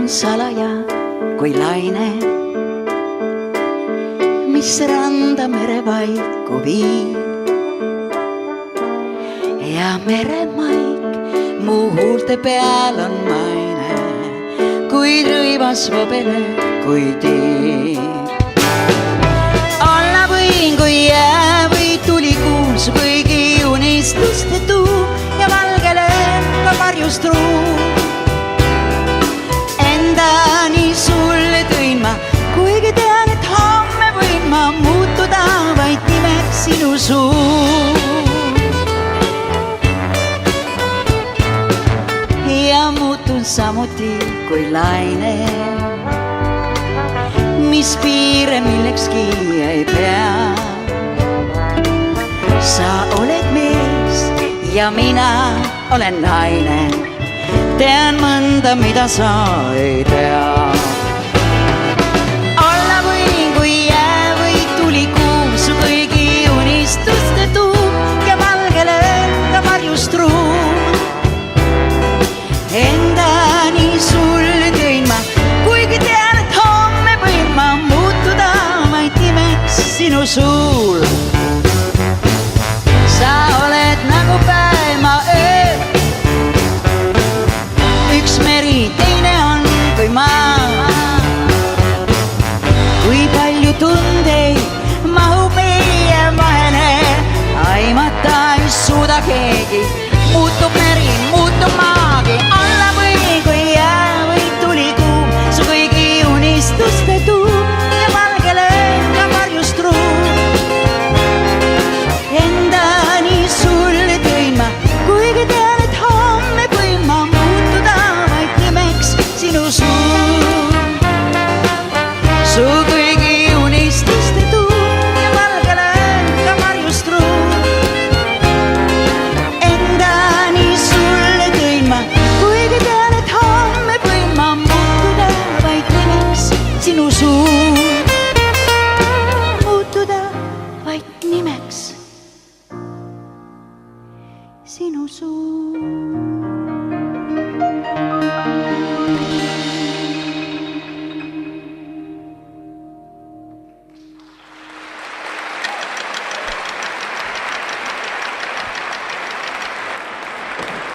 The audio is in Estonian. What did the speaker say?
on salaja kui laine, mis randa merepaiku viib. Ja meremaik mu huulte peal on maine, kuid rõivas vobele kui tiib. Olla võin kui jää või tulikuus, kuigi unistuste tuum ja valgele ka varjust ruum. Endani sulle tõin ma, kuigi tean, et homme võin ma muutuda vaid nimeks sinu suur. Ja muutun samuti kui laine, mis piire millekski ei pea. Sa oled mees ja mina olen naine, tean mõnda, mida sa ei tea. Olla võin kui jää või tulikuus, kuigi unistuste tuum ja valgele ka varjust ruum. Endani sulle tõin ma, kuigi tean, et homme võin ma muutuda vaid nimeks sinu suul. Sa oled nagu päev, ma öö, üks meri, teine on kui maa. Kui palju tundeid mahub meie vahele, aimata ei suuda keegi, muutub meri, muutub maagi. Olla või kui jää või tulikuum, su kõigi unistuste tuum ja valgele ka varjust ruum. Endani sulle tõin ma, kuigi tean, et homme võin ma muutuda vaid nimeks sinu suur. Su